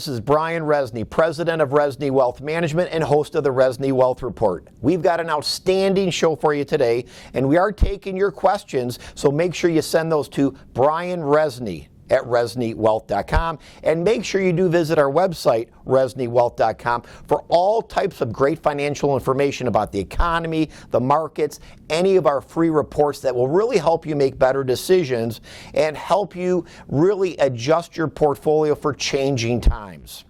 This is Brian Rezny, president of Rezny Wealth Management and host of the Rezny Wealth Report. We've got an outstanding show for you today, and we are taking your questions, so make sure you send those to Brian Rezny at ReznyWealth.com, and make sure you do visit our website, ReznyWealth.com, for all types of great financial information about the economy, the markets, any of our free reports that will really help you make better decisions and help you really adjust your portfolio for changing times.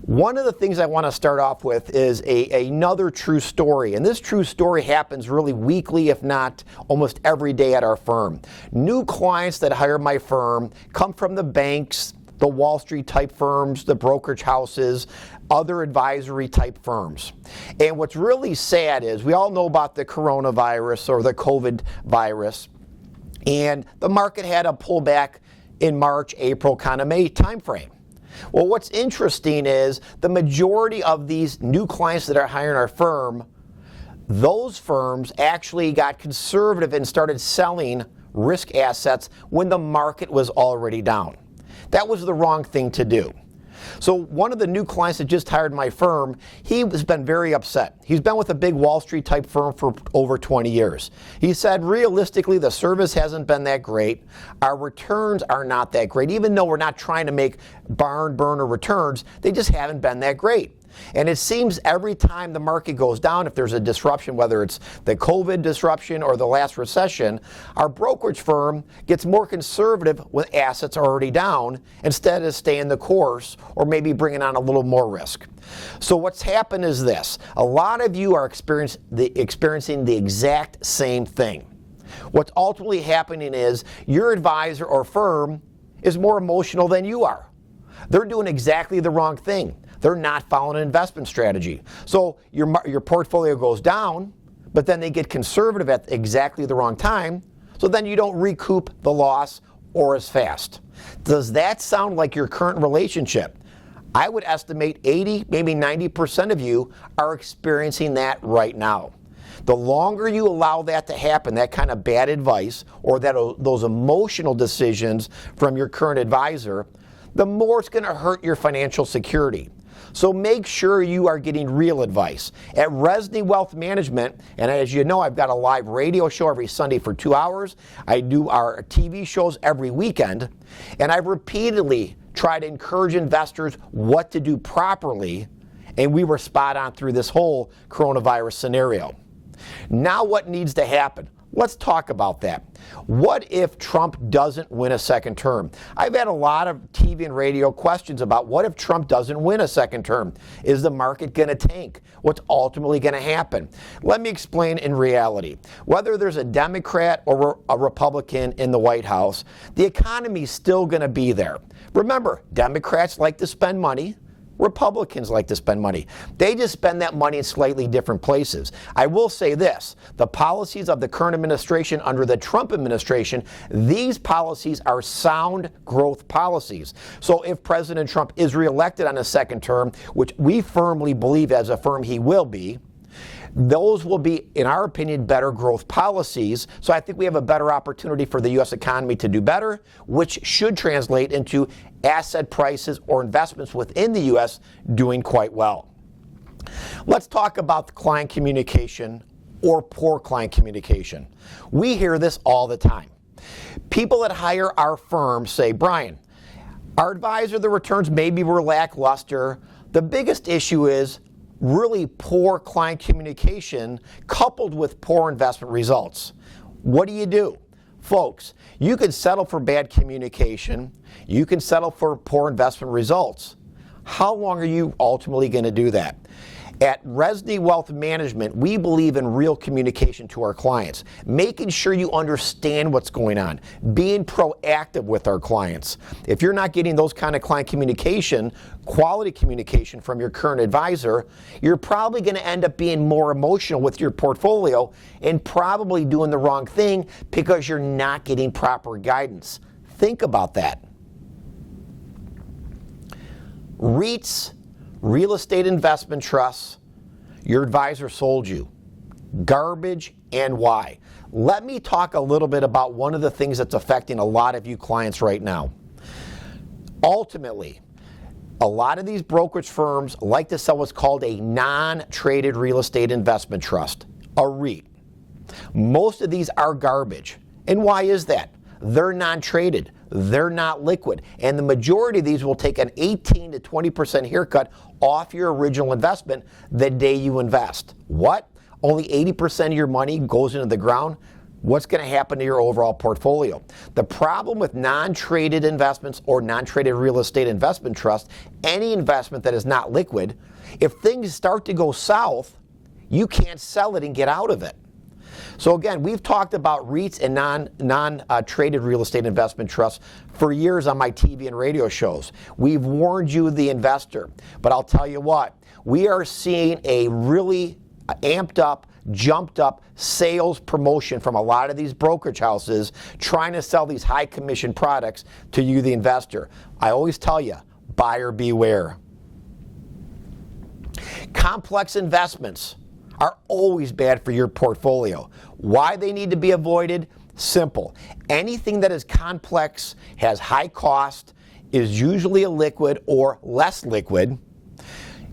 One of the things I want to start off with is another true story, and this true story happens really weekly, if not almost every day at our firm. New clients that hire my firm come from the banks, the Wall Street type firms, the brokerage houses, other advisory type firms. And what's really sad is we all know about the coronavirus or the COVID virus, and the market had a pullback in March, April, kind of May timeframe. Well, what's interesting is the majority of these new clients that are hiring our firm, those firms actually got conservative and started selling risk assets when the market was already down. That was the wrong thing to do. So one of the new clients that just hired my firm, he has been very upset. He's been with a big Wall Street type firm for over 20 years. He said, realistically, the service hasn't been that great. Our returns are not that great. Even though we're not trying to make barn burner returns, they just haven't been that great. And it seems every time the market goes down, if there's a disruption, whether it's the COVID disruption or the last recession, our brokerage firm gets more conservative when assets are already down instead of staying the course or maybe bringing on a little more risk. So what's happened is this. A lot of you are experiencing the exact same thing. What's ultimately happening is your advisor or firm is more emotional than you are. They're doing exactly the wrong thing. They're not following an investment strategy. So your portfolio goes down, but then they get conservative at exactly the wrong time, so then you don't recoup the loss or as fast. Does that sound like your current relationship? I would estimate 80, maybe 90% of you are experiencing that right now. The longer you allow that to happen, that kind of bad advice or those emotional decisions from your current advisor, the more it's going to hurt your financial security. So make sure you are getting real advice. At Rezny Wealth Management, and as you know, I've got a live radio show every Sunday for 2 hours. I do our TV shows every weekend, and I've repeatedly tried to encourage investors what to do properly, and we were spot on through this whole coronavirus scenario. Now what needs to happen? Let's talk about that. What if Trump doesn't win a second term? I've had a lot of TV and radio questions about what if Trump doesn't win a second term? Is the market going to tank? What's ultimately going to happen? Let me explain in reality. Whether there's a Democrat or a Republican in the White House, the economy is still going to be there. Remember, Democrats like to spend money. Republicans like to spend money. They just spend that money in slightly different places. I will say this, the policies of the current administration under the Trump administration, these policies are sound growth policies. So if President Trump is reelected on a second term, which we firmly believe as a firm he will be, those will be, in our opinion, better growth policies. So I think we have a better opportunity for the U.S. economy to do better, which should translate into asset prices or investments within the U.S. doing quite well. Let's talk about client communication or poor client communication. We hear this all the time. People that hire our firm say, Brian, our advisor, the returns maybe were lackluster. The biggest issue is really poor client communication coupled with poor investment results. What do? Folks, you can settle for bad communication. You can settle for poor investment results. How long are you ultimately going to do that? At Rezny Wealth Management, we believe in real communication to our clients, making sure you understand what's going on, being proactive with our clients. If you're not getting those kind of client communication, quality communication from your current advisor, you're probably going to end up being more emotional with your portfolio and probably doing the wrong thing because you're not getting proper guidance. Think about that. REITs, real estate investment trusts, your advisor sold you. Garbage and why. Let me talk a little bit about one of the things that's affecting a lot of you clients right now. Ultimately, A lot of these brokerage firms like to sell what's called a non-traded real estate investment trust, a REIT. Most of these are garbage. And why is that? They're non-traded. They're not liquid. And the majority of these will take an 18 to 20% haircut off your original investment the day you invest. What? Only 80% of your money goes into the ground? What's going to happen to your overall portfolio? The problem with non-traded investments or non-traded real estate investment trust, any investment that is not liquid, if things start to go south, you can't sell it and get out of it. So again, we've talked about REITs and non-traded real estate investment trusts for years on my TV and radio shows. We've warned you, the investor, but I'll tell you what, we are seeing a really amped up, jumped up sales promotion from a lot of these brokerage houses trying to sell these high commission products to you, the investor. I always tell you, buyer beware. Complex investments are always bad for your portfolio. Why they need to be avoided? Simple. Anything that is complex, has high cost, is usually illiquid or less liquid,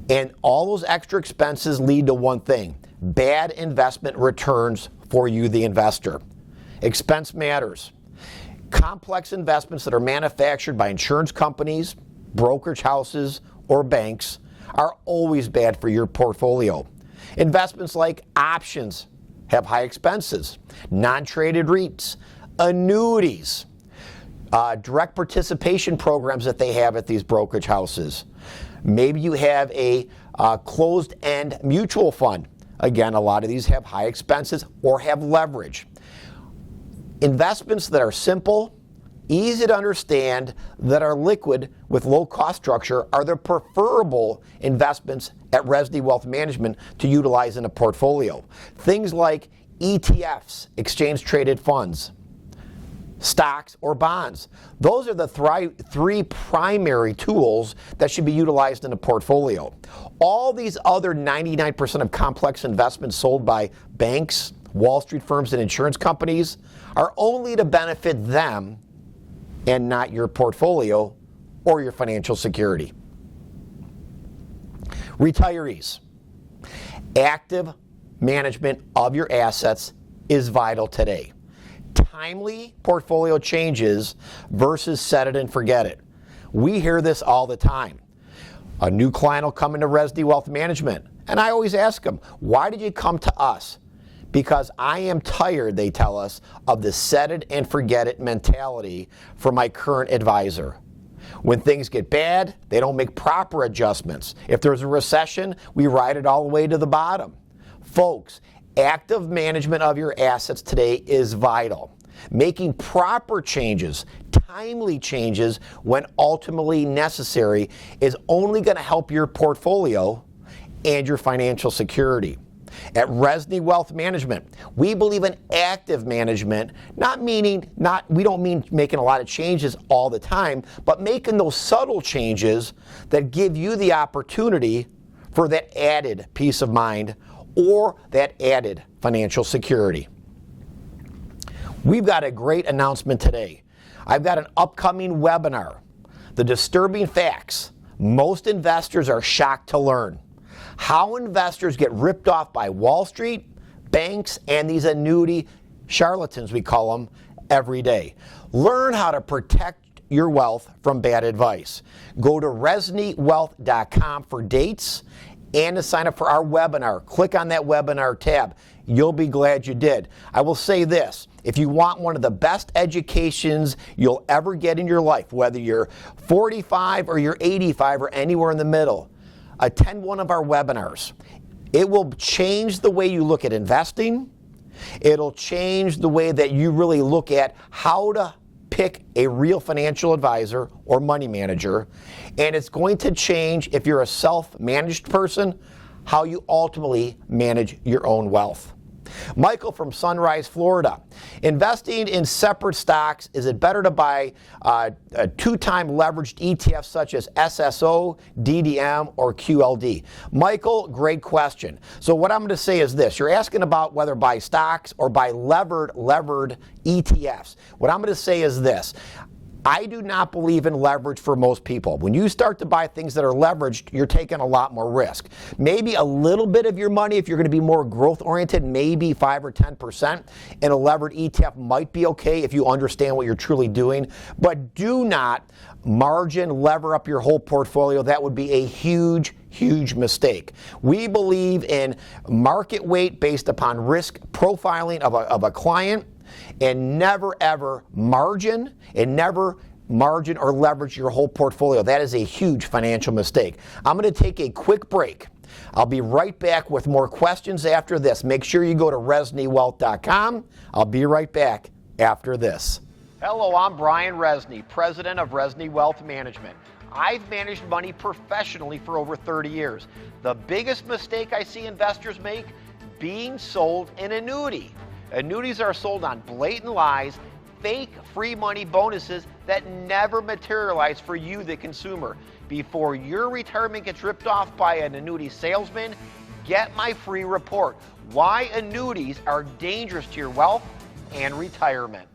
and all those extra expenses lead to one thing: bad investment returns for you, the investor. Expense matters. Complex investments that are manufactured by insurance companies, brokerage houses, or banks are always bad for your portfolio. Investments like options have high expenses, non-traded REITs, annuities, direct participation programs that they have at these brokerage houses. Maybe you have a closed-end mutual fund. Again, a lot of these have high expenses or have leverage. Investments that are simple, easy to understand, that are liquid with low cost structure are the preferable investments at Rezny Wealth Management to utilize in a portfolio. Things like ETFs, exchange traded funds, stocks, or bonds. Those are the three primary tools that should be utilized in a portfolio. All these other 99% of complex investments sold by banks, Wall Street firms, and insurance companies are only to benefit them and not your portfolio or your financial security. Retirees. Active management of your assets is vital today. Timely portfolio changes versus set it and forget it. We hear this all the time. A new client will come into Rezny Wealth Management, and I always ask them, why did you come to us? Because I am tired, they tell us, of the set it and forget it mentality from my current advisor. When things get bad, they don't make proper adjustments. If there's a recession, we ride it all the way to the bottom. Folks, active management of your assets today is vital. Making proper changes, timely changes when ultimately necessary, is only going to help your portfolio and your financial security. At Rezny Wealth Management, we believe in active management, we don't mean making a lot of changes all the time, but making those subtle changes that give you the opportunity for that added peace of mind or that added financial security. We've got a great announcement today. I've got an upcoming webinar, The Disturbing Facts Most Investors Are Shocked to Learn. How investors get ripped off by Wall Street, banks, and these annuity charlatans, we call them, every day. Learn how to protect your wealth from bad advice. Go to reznywealth.com for dates and to sign up for our webinar. Click on that webinar tab. You'll be glad you did. I will say this, if you want one of the best educations you'll ever get in your life, whether you're 45 or you're 85 or anywhere in the middle, attend one of our webinars. It will change the way you look at investing. It'll change the way that you really look at how to pick a real financial advisor or money manager. And it's going to change, if you're a self-managed person, how you ultimately manage your own wealth. Michael from Sunrise, Florida. Investing in separate stocks, is it better to buy a two-time leveraged ETFs such as SSO, DDM, or QLD? Michael, great question. So what I'm going to say is this. You're asking about whether buy stocks or buy levered ETFs. What I'm going to say is this. I do not believe in leverage for most people. When you start to buy things that are leveraged, you're taking a lot more risk. Maybe a little bit of your money, if you're going to be more growth oriented, maybe 5 or 10% in a levered ETF might be okay if you understand what you're truly doing. But do not margin lever up your whole portfolio. That would be a huge mistake. We believe in market weight based upon risk profiling of a client, and never ever margin or leverage your whole portfolio. That is a huge financial mistake. I'm going to take a quick break. I'll be right back with more questions after this. Make sure you go to ReznyWealth.com. I'll be right back after this. Hello, I'm Brian Rezny, president of Rezny Wealth Management. I've managed money professionally for over 30 years. The biggest mistake I see investors make, being sold an annuity. Annuities are sold on blatant lies, fake free money bonuses that never materialize for you, the consumer. Before your retirement gets ripped off by an annuity salesman, get my free report, Why Annuities Are Dangerous to Your Wealth and Retirement.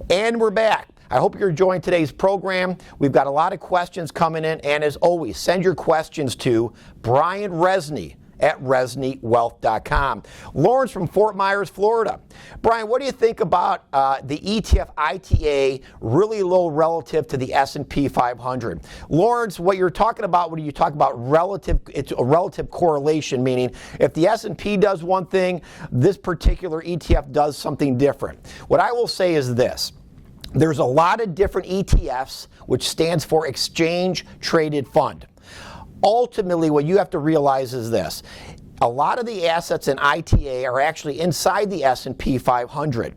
And we're back. I hope you're enjoying today's program. We've got a lot of questions coming in, and as always, send your questions to Brian Rezny at ReznyWealth.com. Lawrence from Fort Myers, Florida. Brian, what do you think about the ETF ITA really low relative to the S&P 500? Lawrence, what you're talking about when you talk about it's a relative correlation, meaning if the S&P does one thing, this particular ETF does something different. What I will say is this. There's a lot of different ETFs, which stands for Exchange Traded Fund. Ultimately, what you have to realize is this. A lot of the assets in ITA are actually inside the S&P 500.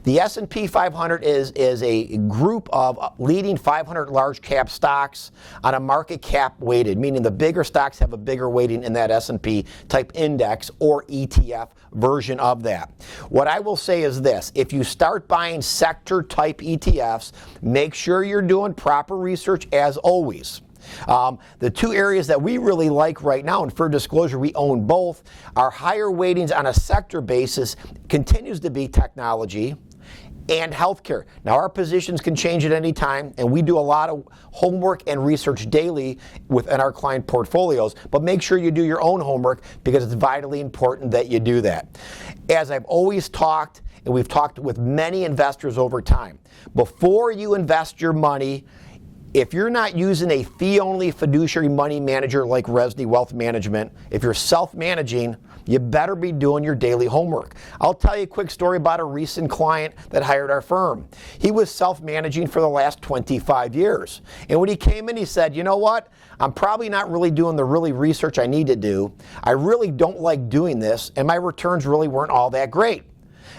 The S&P 500 is a group of leading 500 large cap stocks on a market cap weighted, meaning the bigger stocks have a bigger weighting in that S&P type index or ETF version of that. What I will say is this. If you start buying sector type ETFs, make sure you're doing proper research as always. The two areas that we really like right now, and for disclosure, we own both, are higher weightings on a sector basis, continues to be technology and healthcare. Now, our positions can change at any time, and we do a lot of homework and research daily within our client portfolios, but make sure you do your own homework because it's vitally important that you do that. As I've always talked, and we've talked with many investors over time, before you invest your money, if you're not using a fee-only fiduciary money manager like Rezny Wealth Management, if you're self-managing, you better be doing your daily homework. I'll tell you a quick story about a recent client that hired our firm. He was self-managing for the last 25 years. And when he came in, he said, you know what? I'm probably not really doing the research I need to do. I really don't like doing this, and my returns really weren't all that great.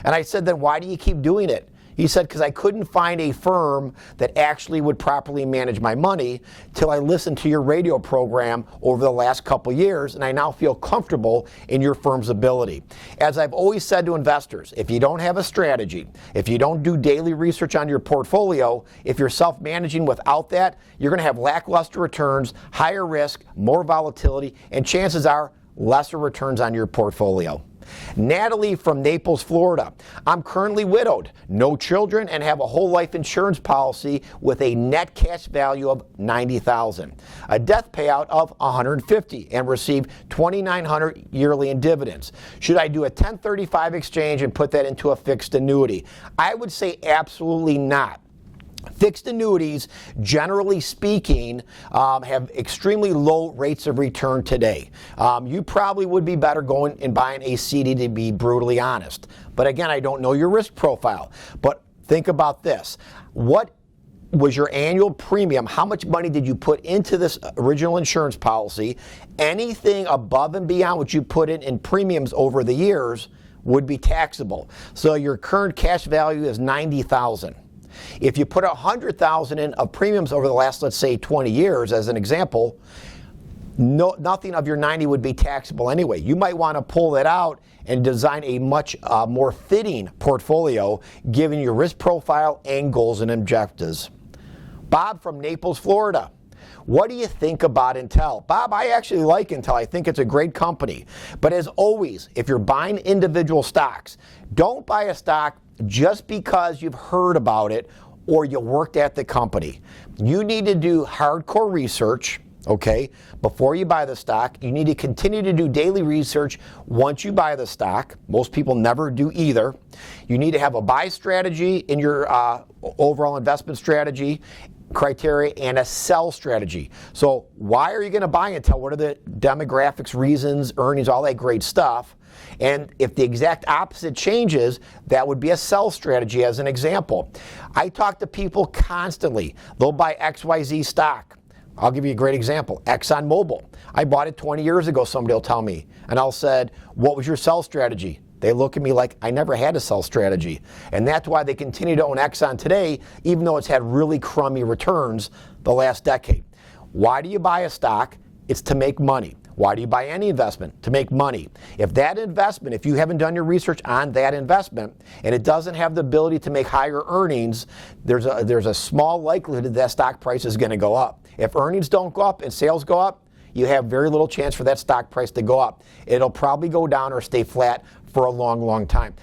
And I said, then why do you keep doing it? He said, because I couldn't find a firm that actually would properly manage my money till I listened to your radio program over the last couple years, and I now feel comfortable in your firm's ability. As I've always said to investors, if you don't have a strategy, if you don't do daily research on your portfolio, if you're self-managing without that, you're going to have lackluster returns, higher risk, more volatility, and chances are lesser returns on your portfolio. Natalie from Naples, Florida. I'm currently widowed, no children, and have a whole life insurance policy with a net cash value of $90,000, a death payout of $150,000, and receive $2,900 yearly in dividends. Should I do a 1035 exchange and put that into a fixed annuity? I would say absolutely not. Fixed annuities, generally speaking, have extremely low rates of return today. You probably would be better going and buying a CD, to be brutally honest. But again, I don't know your risk profile. But think about this. What was your annual premium? How much money did you put into this original insurance policy? Anything above and beyond what you put in premiums over the years would be taxable. So your current cash value is $90,000. If you put $100,000 in of premiums over the last, let's say, 20 years, as an example, nothing of your 90 would be taxable anyway. You might want to pull that out and design a much more fitting portfolio, given your risk profile and goals and objectives. Bob from Naples, Florida. What do you think about Intel? Bob, I actually like Intel. I think it's a great company. But as always, if you're buying individual stocks, don't buy a stock just because you've heard about it or you worked at the company. You need to do hardcore research, okay, before you buy the stock. You need to continue to do daily research once you buy the stock. Most people never do either. You need to have a buy strategy in your overall investment strategy criteria and a sell strategy. So why are you going to buy and tell? What are the demographics, reasons, earnings, all that great stuff? And if the exact opposite changes, that would be a sell strategy as an example. I talk to people constantly. They'll buy XYZ stock. I'll give you a great example. ExxonMobil. I bought it 20 years ago, somebody will tell me. And I'll said, what was your sell strategy? They look at me like I never had a sell strategy. And that's why they continue to own Exxon today, even though it's had really crummy returns the last decade. Why do you buy a stock? It's to make money. Why do you buy any investment? To make money. If that investment, if you haven't done your research on that investment and it doesn't have the ability to make higher earnings, there's a small likelihood that that stock price is going to go up. If earnings don't go up and sales go up, you have very little chance for that stock price to go up. It'll probably go down or stay flat for a long, long time.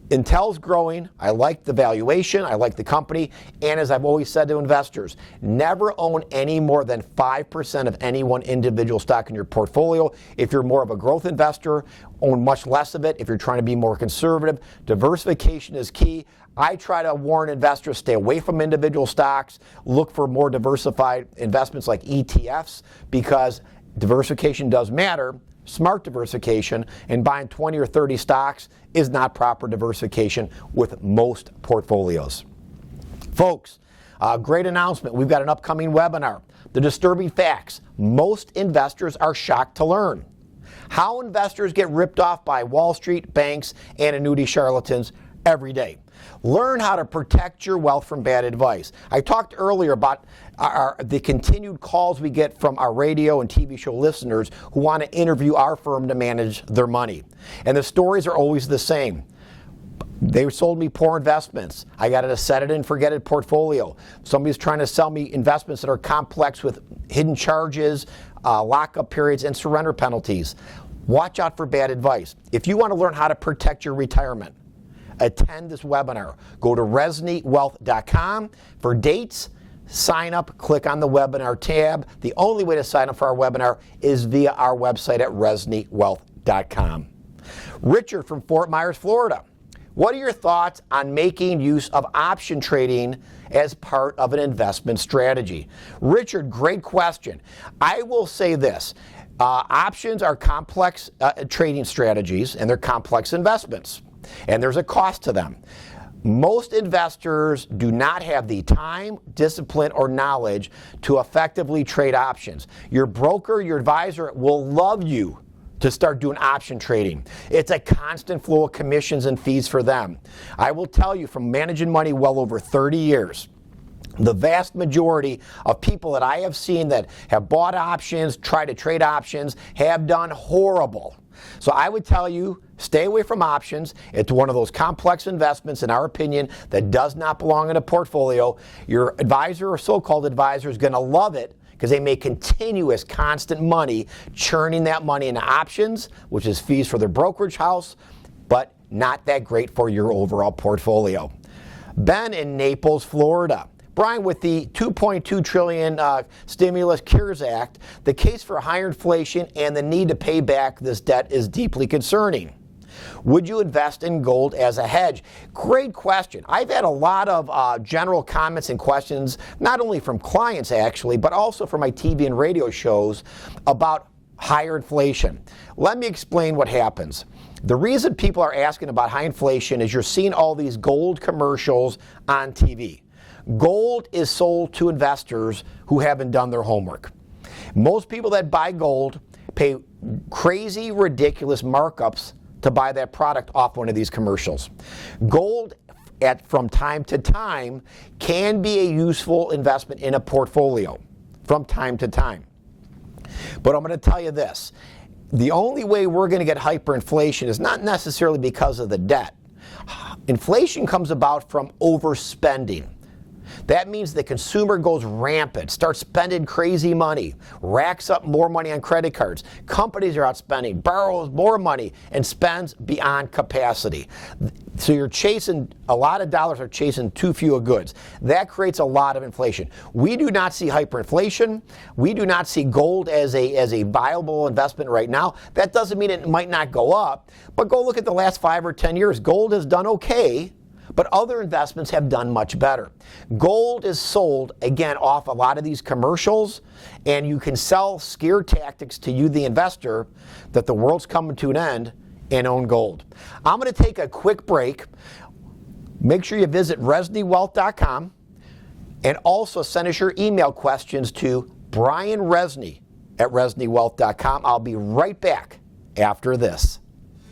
Intel's growing. I like the valuation. I like the company. And as I've always said to investors, never own any more than 5% of any one individual stock in your portfolio. If you're more of a growth investor, own much less of it. If you're trying to be more conservative, diversification is key. I try to warn investors, stay away from individual stocks. Look for more diversified investments like ETFs, because diversification does matter. Smart diversification, and buying 20 or 30 stocks is not proper diversification with most portfolios. Folks, great announcement. We've got an upcoming webinar. The disturbing facts. Most investors are shocked to learn how investors get ripped off by Wall Street, banks, and annuity charlatans every day. Learn how to protect your wealth from bad advice. I talked earlier about the continued calls we get from our radio and TV show listeners who want to interview our firm to manage their money. And the stories are always the same. They sold me poor investments. I got a set it and forget it portfolio. Somebody's trying to sell me investments that are complex with hidden charges, lockup periods, and surrender penalties. Watch out for bad advice. If you want to learn how to protect your retirement, attend this webinar. Go to reznywealth.com for dates. Sign up, click on the webinar tab. The only way to sign up for our webinar is via our website at reznywealth.com. Richard from Fort Myers, Florida. What are your thoughts on making use of option trading as part of an investment strategy? Richard, great question. I will say this. Options are complex trading strategies, and they're complex investments. And there's a cost to them. Most investors do not have the time, discipline, or knowledge to effectively trade options. Your broker, your advisor will love you to start doing option trading. It's a constant flow of commissions and fees for them. I will tell you, from managing money well over 30 years, the vast majority of people that I have seen that have bought options, tried to trade options, have done horrible. So I would tell you, stay away from options. It's one of those complex investments, in our opinion, that does not belong in a portfolio. Your advisor or so-called advisor is going to love it because they make continuous, constant money, churning that money into options, which is fees for their brokerage house, but not that great for your overall portfolio. Ben in Naples, Florida. Brian, with the $2.2 trillion stimulus CARES Act, the case for higher inflation and the need to pay back this debt is deeply concerning. Would you invest in gold as a hedge? Great question. I've had a lot of general comments and questions, not only from clients actually, but also from my TV and radio shows about higher inflation. Let me explain what happens. The reason people are asking about high inflation is you're seeing all these gold commercials on TV. Gold is sold to investors who haven't done their homework. Most people that buy gold pay crazy, ridiculous markups to buy that product off one of these commercials. Gold, from time to time, can be a useful investment in a portfolio from time to time. But I'm going to tell you this. The only way we're going to get hyperinflation is not necessarily because of the debt. Inflation comes about from overspending. That means the consumer goes rampant, starts spending crazy money, racks up more money on credit cards. Companies are out spending, borrows more money, and spends beyond capacity. So you're chasing, a lot of dollars are chasing too few of goods. That creates a lot of inflation. We do not see hyperinflation. We do not see gold as a viable investment right now. That doesn't mean it might not go up, but go look at the last 5 or 10 years. Gold has done okay, but other investments have done much better. Gold is sold, again, off a lot of these commercials, and you can sell scare tactics to you, the investor, that the world's coming to an end, and own gold. I'm going to take a quick break. Make sure you visit ReznyWealth.com and also send us your email questions to Brian Rezny at ReznyWealth.com. I'll be right back after this.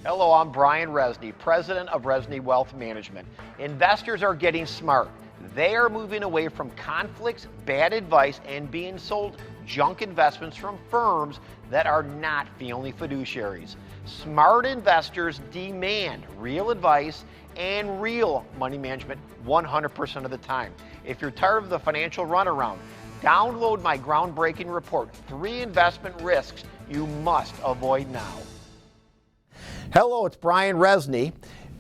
Hello, I'm Brian Rezny, president of Rezny Wealth Management. Investors are getting smart. They are moving away from conflicts, bad advice, and being sold junk investments from firms that are not family fiduciaries. Smart investors demand real advice and real money management 100% of the time. If you're tired of the financial runaround, download my groundbreaking report, 3 Investment Risks You Must Avoid Now. Hello, it's Brian Rezny,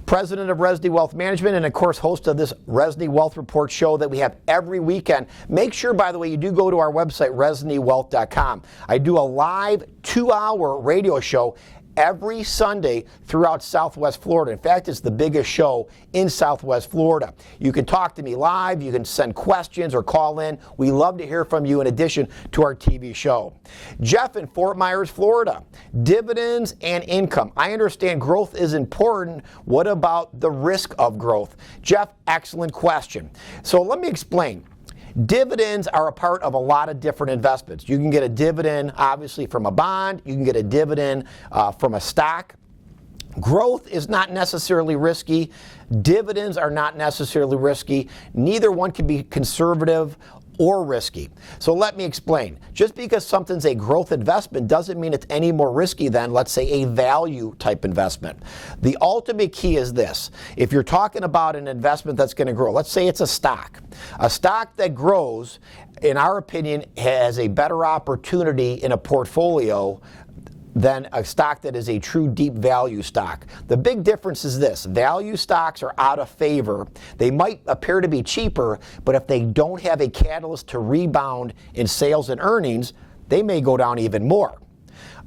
president of Rezny Wealth Management, and of course host of this Rezny Wealth Report show that we have every weekend. Make sure, by the way, you do go to our website, ReznyWealth.com. I do a live 2-hour radio show every Sunday throughout Southwest Florida. In fact, it's the biggest show in Southwest Florida. You can talk to me live, you can send questions or call in. We love to hear from you in addition to our TV show. Jeff in Fort Myers, Florida. Dividends and income. I understand growth is important. What about the risk of growth? Jeff, excellent question. So let me explain. Dividends are a part of a lot of different investments. You can get a dividend, obviously, from a bond. You can get a dividend from a stock. Growth is not necessarily risky. Dividends are not necessarily risky. Neither one can be conservative or risky. So let me explain. Just because something's a growth investment doesn't mean it's any more risky than, let's say, a value type investment. The ultimate key is this. If you're talking about an investment that's going to grow, let's say it's a stock. A stock that grows, in our opinion, has a better opportunity in a portfolio than a stock that is a true deep value stock. The big difference is this. Value stocks are out of favor. They might appear to be cheaper, but if they don't have a catalyst to rebound in sales and earnings, they may go down even more.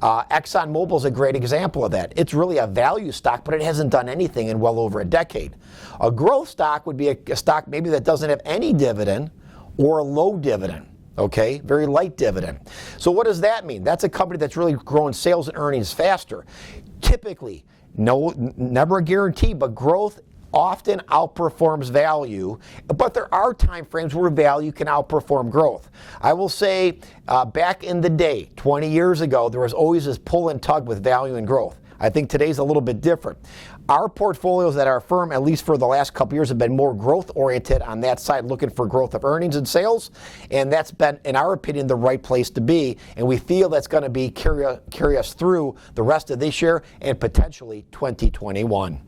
ExxonMobil is a great example of that. It's really a value stock, but it hasn't done anything in well over a decade. A growth stock would be a stock maybe that doesn't have any dividend or a low dividend. Okay, very light dividend. So what does that mean? That's a company that's really growing sales and earnings faster. Typically, never a guarantee, but growth often outperforms value, but there are time frames where value can outperform growth. I will say back in the day, 20 years ago, there was always this pull and tug with value and growth. I think today's a little bit different. Our portfolios at our firm, at least for the last couple years, have been more growth-oriented on that side, looking for growth of earnings and sales, and that's been, in our opinion, the right place to be, and we feel that's going to be carry us through the rest of this year and potentially 2021.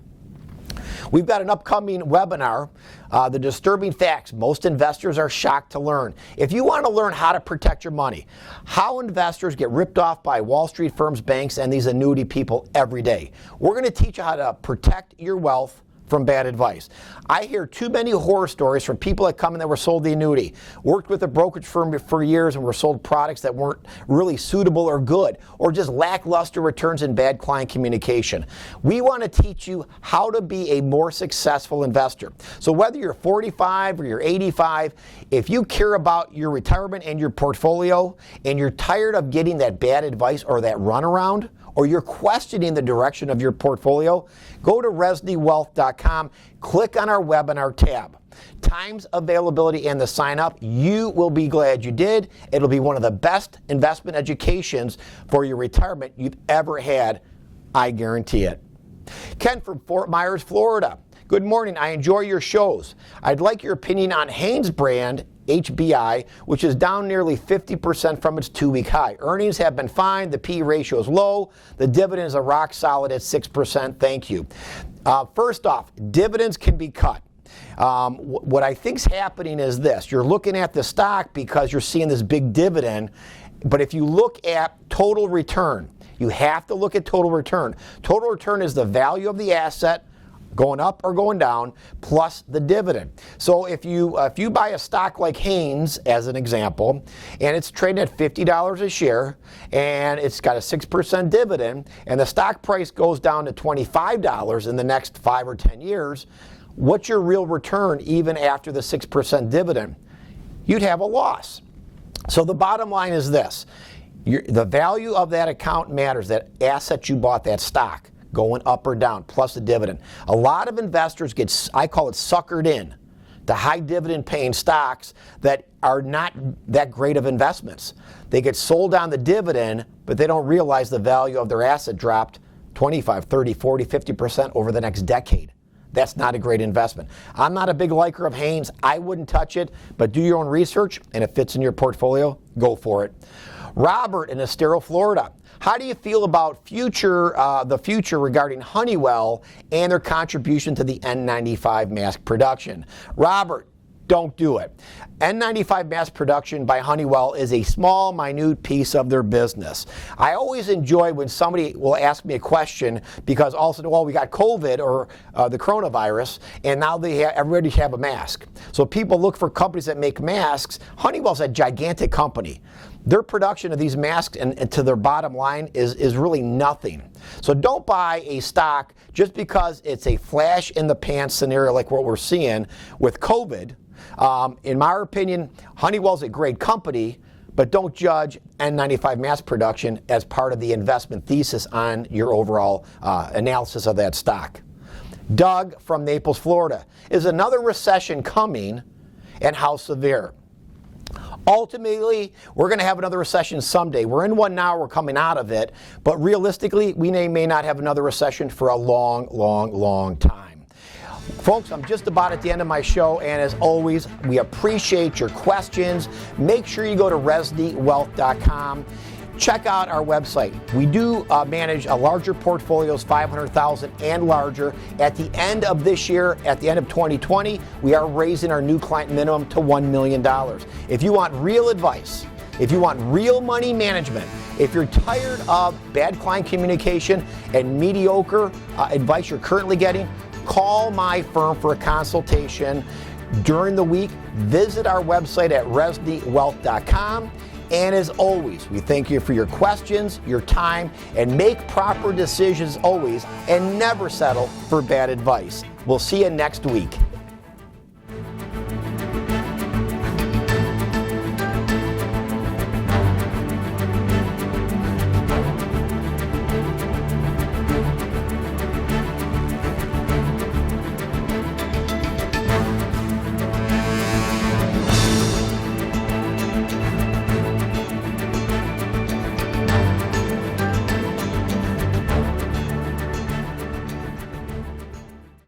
We've got an upcoming webinar, The Disturbing Facts Most Investors Are Shocked to Learn. If you want to learn how to protect your money, how investors get ripped off by Wall Street firms, banks, and these annuity people every day, we're going to teach you how to protect your wealth from bad advice. I hear too many horror stories from people that come in that were sold the annuity, worked with a brokerage firm for years and were sold products that weren't really suitable or good, or just lackluster returns and bad client communication. We want to teach you how to be a more successful investor. So whether you're 45 or you're 85, if you care about your retirement and your portfolio and you're tired of getting that bad advice or that runaround, or you're questioning the direction of your portfolio, go to ReznyWealth.com, click on our webinar tab. Times, availability, and the sign up. You will be glad you did. It'll be one of the best investment educations for your retirement you've ever had. I guarantee it. Ken from Fort Myers, Florida. Good morning. I enjoy your shows. I'd like your opinion on Hanes brand HBI, which is down nearly 50% from its 2-week high. Earnings have been fine. The P ratio is low. The dividends are rock solid at 6%. Thank you. First off, dividends can be cut. What I think's happening is this. You're looking at the stock because you're seeing this big dividend, but if you look at total return, you have to look at total return. Total return is the value of the asset going up or going down plus the dividend. So if you buy a stock like Haynes as an example, and it's trading at $50 a share, and it's got a 6% dividend, and the stock price goes down to $25 in the next 5 or 10 years, what's your real return even after the 6% dividend? You'd have a loss. So the bottom line is this. The value of that account matters, that asset you bought, that stock, going up or down, plus the dividend. A lot of investors get, I call it suckered in, to high dividend paying stocks that are not that great of investments. They get sold on the dividend, but they don't realize the value of their asset dropped 25, 30, 40, 50% over the next decade. That's not a great investment. I'm not a big liker of Haynes. I wouldn't touch it, but do your own research, and if it fits in your portfolio, go for it. Robert in Estero, Florida. How do you feel about the future regarding Honeywell and their contribution to the N95 mask production? Robert, don't do it. N95 mass production by Honeywell is a small, minute piece of their business. I always enjoy when somebody will ask me a question because also, well, we got COVID or the coronavirus, and now everybody have a mask. So people look for companies that make masks. Honeywell's a gigantic company. Their production of these masks and to their bottom line is really nothing. So don't buy a stock just because it's a flash in the pan scenario like what we're seeing with COVID. In my opinion, Honeywell's a great company, but don't judge N95 mass production as part of the investment thesis on your overall analysis of that stock. Doug from Naples, Florida. Is another recession coming, and how severe? Ultimately, we're going to have another recession someday. We're in one now, we're coming out of it, but realistically, we may not have another recession for a long, long, long time. Folks, I'm just about at the end of my show, and as always, we appreciate your questions. Make sure you go to ReznyWealth.com. Check out our website. We do manage a larger portfolios, 500,000 and larger. At the end of this year, at the end of 2020, we are raising our new client minimum to $1 million. If you want real advice, if you want real money management, if you're tired of bad client communication and mediocre advice you're currently getting, call my firm for a consultation during the week. Visit our website at ReznyWealth.com. And as always, we thank you for your questions, your time, and make proper decisions always, and never settle for bad advice. We'll see you next week.